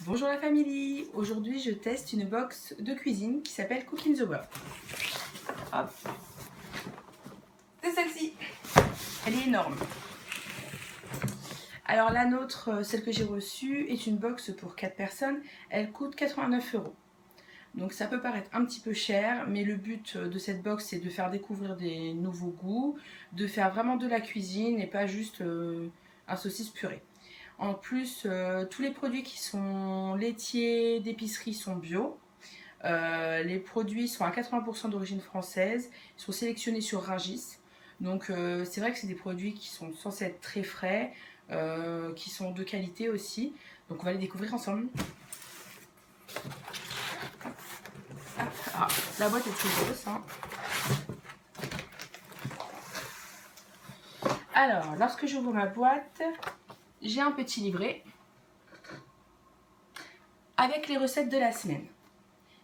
Bonjour la famille. Aujourd'hui je teste une box de cuisine qui s'appelle Cook in the World. Hop. C'est celle-ci. Elle est énorme. Alors la nôtre, celle que j'ai reçue, est une box pour 4 personnes. Elle coûte 89 €. Donc ça peut paraître un petit peu cher, mais le but de cette box c'est de faire découvrir des nouveaux goûts, de faire vraiment de la cuisine et pas juste un saucisse purée. En plus, tous les produits qui sont laitiers, d'épicerie sont bio. Les produits sont à 80% d'origine française. Ils sont sélectionnés sur Rungis. Donc c'est vrai que c'est des produits qui sont censés être très frais, qui sont de qualité aussi. Donc on va les découvrir ensemble. Ah, la boîte est très grosse. Hein. Alors, lorsque j'ouvre ma boîte, j'ai un petit livret avec les recettes de la semaine.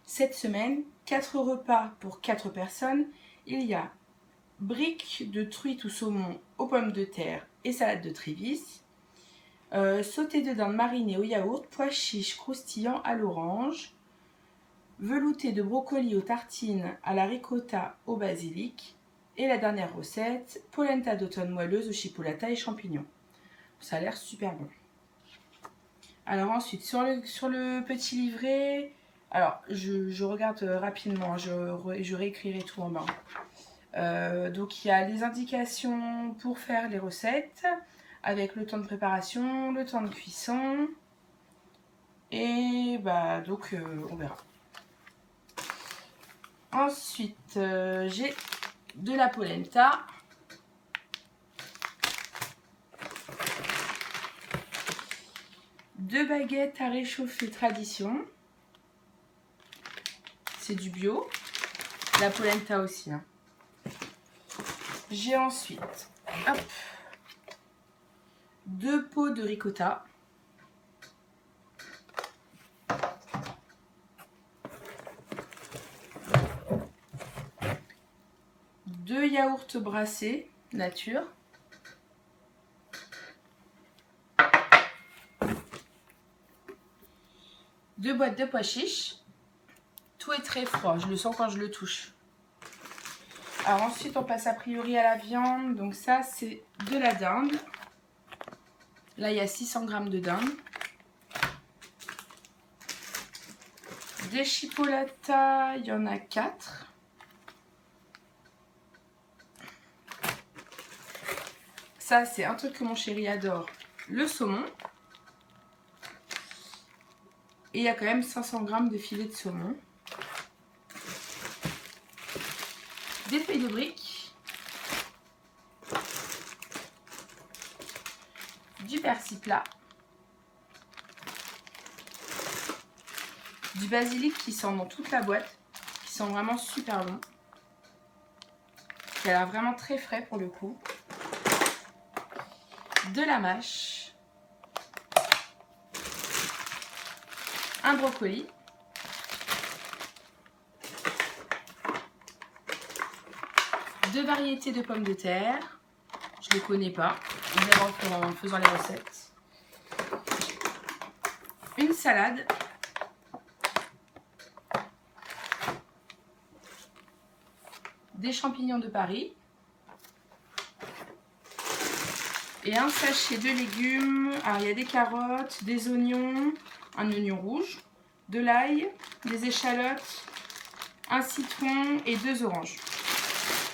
Cette semaine, 4 repas pour 4 personnes. Il y a briques de truite ou saumon aux pommes de terre et salade de Trévis, sauté de dinde marinée au yaourt, pois chiches croustillants à l'orange, velouté de brocoli aux tartines à la ricotta au basilic, et la dernière recette, polenta d'automne moelleuse au chipolata et champignons. Ça a l'air super bon. Alors ensuite, sur le petit livret, alors je regarde rapidement, je réécrirai tout en bas. Donc il y a les indications pour faire les recettes, avec le temps de préparation, le temps de cuisson, et donc on verra. Ensuite, j'ai de la polenta. Deux baguettes à réchauffer tradition. C'est du bio. La polenta aussi. Hein. J'ai ensuite 2 pots de ricotta. Deux yaourts brassés nature. Deux boîtes de pois chiches. Tout est très froid, je le sens quand je le touche. Alors ensuite on passe a priori à la viande. Donc ça c'est de la dinde. Là il y a 600 g de dinde. Des chipolatas, il y en a 4. Ça c'est un truc que mon chéri adore, le saumon. Et il y a quand même 500 g de filet de saumon. Des feuilles de briques. Du persil plat. Du basilic qui sent dans toute la boîte. Qui sent vraiment super bon. Qui a l'air vraiment très frais pour le coup. De la mâche. Un brocoli. Deux variétés de pommes de terre. Je ne les connais pas. On verra en faisant les recettes. Une salade. Des champignons de Paris. Et un sachet de légumes. Alors il y a des carottes, des oignons, un oignon rouge, de l'ail, des échalotes, un citron et 2 oranges.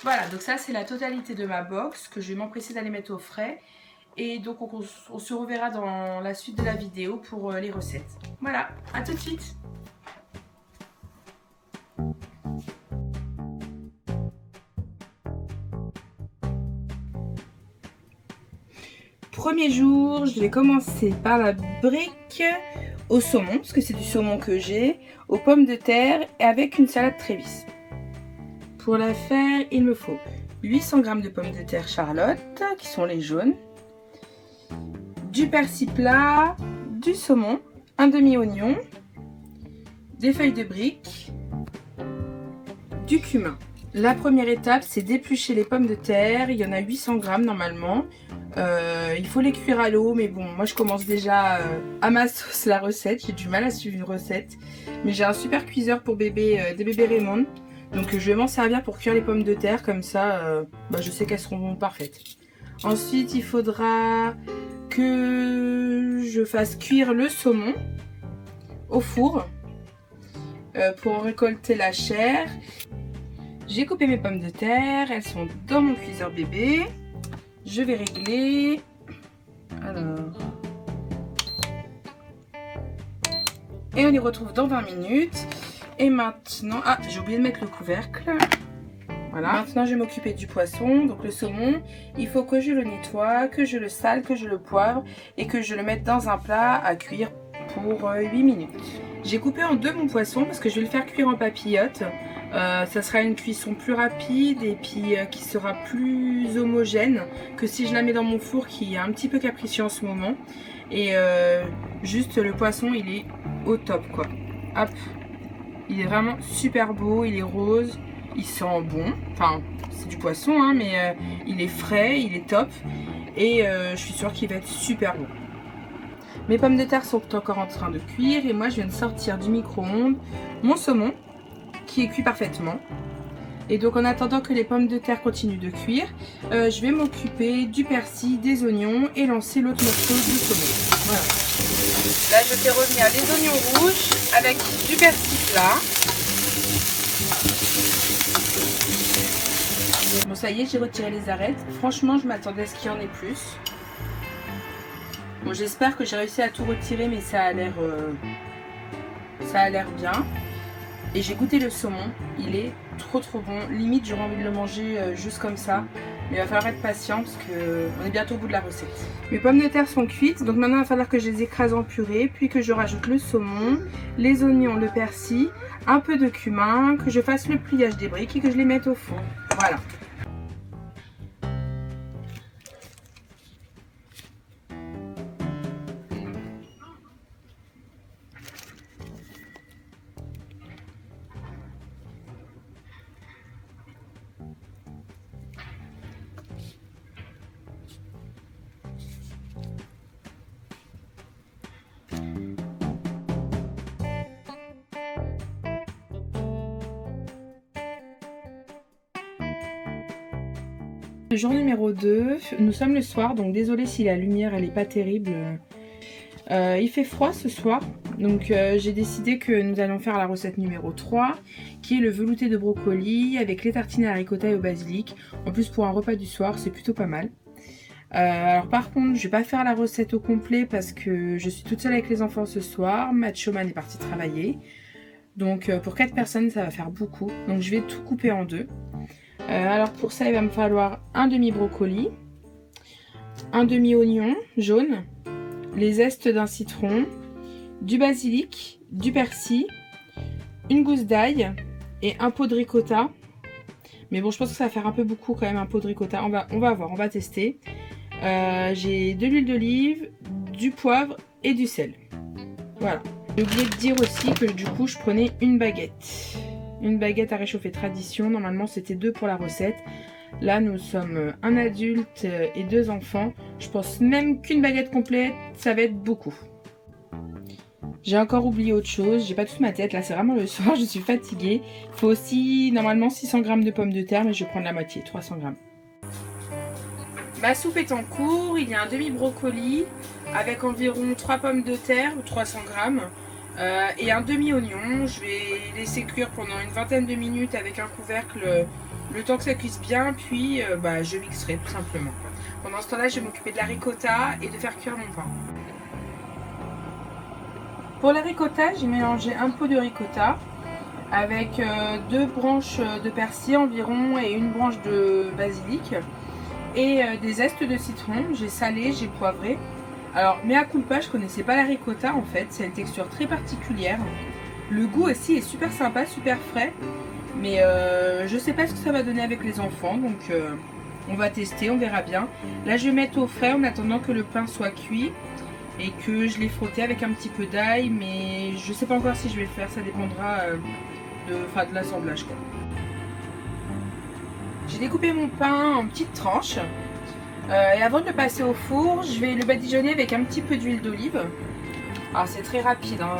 Voilà, donc ça c'est la totalité de ma box que je vais m'empresser d'aller mettre au frais. Et donc on se reverra dans la suite de la vidéo pour les recettes. Voilà, à tout de suite. Premier jour, je vais commencer par la brique au saumon, parce que c'est du saumon que j'ai, aux pommes de terre et avec une salade Trévis. Pour la faire, il me faut 800 g de pommes de terre Charlotte, qui sont les jaunes, du persil plat, du saumon, un demi-oignon, des feuilles de brique, du cumin. La première étape, c'est d'éplucher les pommes de terre. Il y en a 800 grammes normalement. Il faut les cuire à l'eau, mais bon, moi je commence déjà à ma sauce la recette. J'ai du mal à suivre une recette. Mais j'ai un super cuiseur pour bébé, des bébés Raymond. Donc je vais m'en servir pour cuire les pommes de terre. Comme ça, je sais qu'elles seront parfaites. Ensuite, il faudra que je fasse cuire le saumon au four pour récolter la chair. J'ai coupé mes pommes de terre, elles sont dans mon cuiseur bébé. Je vais régler. Alors. Et on les retrouve dans 20 minutes. Et maintenant... Ah, j'ai oublié de mettre le couvercle. Voilà. Maintenant, je vais m'occuper du poisson. Donc le saumon, il faut que je le nettoie, que je le sale, que je le poivre et que je le mette dans un plat à cuire pour 8 minutes. J'ai coupé en deux mon poisson parce que je vais le faire cuire en papillote. Ça sera une cuisson plus rapide et puis qui sera plus homogène que si je la mets dans mon four qui est un petit peu capricieux en ce moment. Et juste le poisson, il est au top quoi. Hop, il est vraiment super beau, il est rose, il sent bon. Enfin, c'est du poisson hein, mais il est frais, il est top et je suis sûre qu'il va être super bon. Mes pommes de terre sont encore en train de cuire et moi je viens de sortir du micro-ondes mon saumon qui est cuit parfaitement. Et donc en attendant que les pommes de terre continuent de cuire, je vais m'occuper du persil, des oignons et lancer l'autre morceau du saumon. Voilà. Là je fais revenir les oignons rouges avec du persil plat. Bon ça y est, j'ai retiré les arêtes. Franchement je m'attendais à ce qu'il y en ait plus. Bon j'espère que j'ai réussi à tout retirer mais ça a l'air bien. Et j'ai goûté le saumon, il est trop bon, limite j'aurais envie de le manger juste comme ça. Mais il va falloir être patient parce qu'on est bientôt au bout de la recette. Mes pommes de terre sont cuites, donc maintenant il va falloir que je les écrase en purée, puis que je rajoute le saumon, les oignons, le persil, un peu de cumin, que je fasse le pliage des briques et que je les mette au four. Voilà. Le jour numéro 2, nous sommes le soir, donc désolé si la lumière elle est pas terrible. Il fait froid ce soir, donc j'ai décidé que nous allons faire la recette numéro 3, qui est le velouté de brocoli avec les tartines à la ricotta et au basilic. En plus pour un repas du soir, c'est plutôt pas mal. Alors par contre, je vais pas faire la recette au complet parce que je suis toute seule avec les enfants ce soir. Machoman est parti travailler. Donc pour 4 personnes, ça va faire beaucoup. Donc je vais tout couper en deux. Alors pour ça, il va me falloir un demi-brocoli, un demi-oignon jaune, les zestes d'un citron, du basilic, du persil, une gousse d'ail et un pot de ricotta. Mais bon, je pense que ça va faire un peu beaucoup quand même, un pot de ricotta. On va voir, on va tester. J'ai de l'huile d'olive, du poivre et du sel. Voilà. J'ai oublié de dire aussi que du coup, je prenais une baguette. Une baguette à réchauffer tradition. Normalement, c'était 2 pour la recette. Là, nous sommes un adulte et 2 enfants. Je pense même qu'une baguette complète, ça va être beaucoup. J'ai encore oublié autre chose. J'ai pas toute ma tête. Là, c'est vraiment le soir. Je suis fatiguée. Il faut aussi, normalement, 600 g de pommes de terre. Mais je vais prendre la moitié, 300 g. Ma soupe est en cours. Il y a un demi-brocoli avec environ 3 pommes de terre ou 300 g. Et un demi-oignon, je vais laisser cuire pendant une vingtaine de minutes avec un couvercle le temps que ça cuise bien, puis je mixerai tout simplement. Pendant ce temps-là, je vais m'occuper de la ricotta et de faire cuire mon pain. Pour la ricotta, j'ai mélangé un pot de ricotta avec 2 branches de persil environ et une branche de basilic et des zestes de citron. J'ai salé, j'ai poivré. Alors, mea culpa, je connaissais pas la ricotta en fait, c'est une texture très particulière. Le goût aussi est super sympa, super frais, mais je sais pas ce que ça va donner avec les enfants, donc on va tester, on verra bien. Là, je vais mettre au frais en attendant que le pain soit cuit et que je l'ai frotté avec un petit peu d'ail, mais je sais pas encore si je vais le faire, ça dépendra de l'assemblage quoi. J'ai découpé mon pain en petites tranches. Et avant de le passer au four, je vais le badigeonner avec un petit peu d'huile d'olive. Alors c'est très rapide, hein.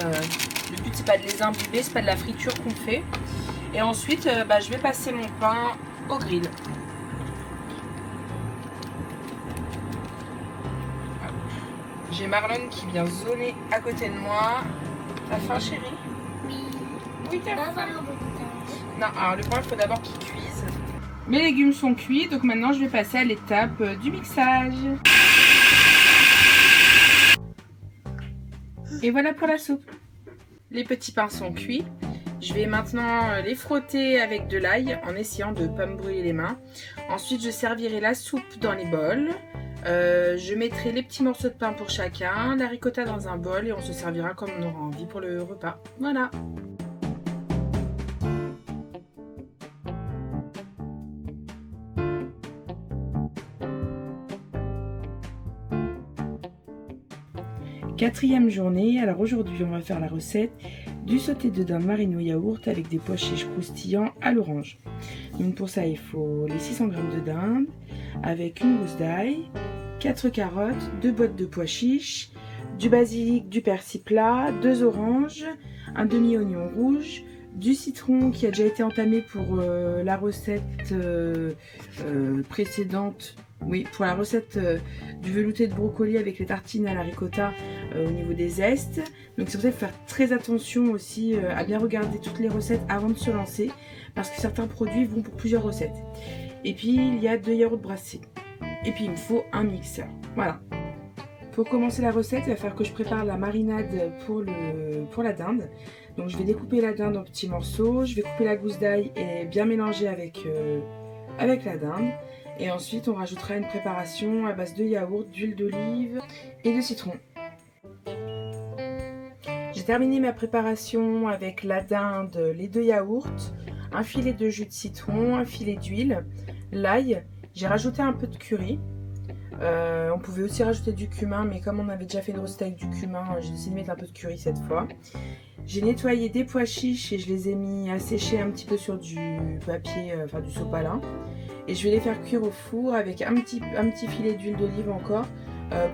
Le but c'est pas de les imbiber, c'est pas de la friture qu'on fait. Et ensuite je vais passer mon pain au grill. J'ai Marlon qui vient zoner à côté de moi. T'as faim, chérie? Oui. Oui, t'as faim. Non, Non, alors le pain il faut d'abord qu'il cuise. Mes légumes sont cuits, donc maintenant je vais passer à l'étape du mixage. Et voilà pour la soupe. Les petits pains sont cuits. Je vais maintenant les frotter avec de l'ail en essayant de ne pas me brûler les mains. Ensuite, je servirai la soupe dans les bols. Je mettrai les petits morceaux de pain pour chacun, la ricotta dans un bol et on se servira comme on aura envie pour le repas. Voilà. Quatrième journée, alors aujourd'hui on va faire la recette du sauté de dinde marine au yaourt avec des pois chiches croustillants à l'orange. Donc pour ça il faut les 600 g de dinde avec une gousse d'ail, 4 carottes, 2 boîtes de pois chiches, du basilic, du persil plat, 2 oranges, un demi-oignon rouge, du citron qui a déjà été entamé pour la recette précédente. Oui, pour la recette du velouté de brocoli avec les tartines à la ricotta au niveau des zestes. Donc c'est pour ça qu'il faut faire très attention aussi à bien regarder toutes les recettes avant de se lancer parce que certains produits vont pour plusieurs recettes. Et puis il y a 2 yaourts brassés. Et puis il me faut un mixeur. Voilà. Pour commencer la recette, il va falloir que je prépare la marinade pour la dinde. Donc je vais découper la dinde en petits morceaux, je vais couper la gousse d'ail et bien mélanger avec la dinde. Et ensuite, on rajoutera une préparation à base de yaourt, d'huile d'olive et de citron. J'ai terminé ma préparation avec la dinde, les 2 yaourts, un filet de jus de citron, un filet d'huile, l'ail. J'ai rajouté un peu de curry. On pouvait aussi rajouter du cumin, mais comme on avait déjà fait une recette avec du cumin, j'ai décidé de mettre un peu de curry cette fois. J'ai nettoyé des pois chiches et je les ai mis à sécher un petit peu sur du papier, enfin du sopalin. Et je vais les faire cuire au four avec un petit filet d'huile d'olive encore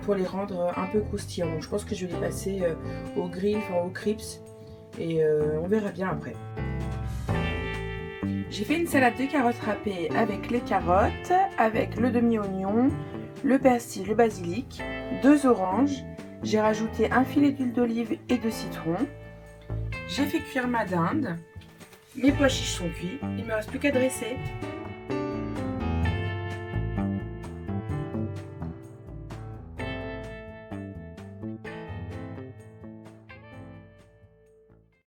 pour les rendre un peu croustillants. Donc je pense que je vais les passer au grill, enfin au crips et on verra bien après. J'ai fait une salade de carottes râpées avec les carottes, avec le demi-oignon, le persil, le basilic, 2 oranges. J'ai rajouté un filet d'huile d'olive et de citron. J'ai fait cuire ma dinde. Mes pois chiches sont cuits, il ne me reste plus qu'à dresser.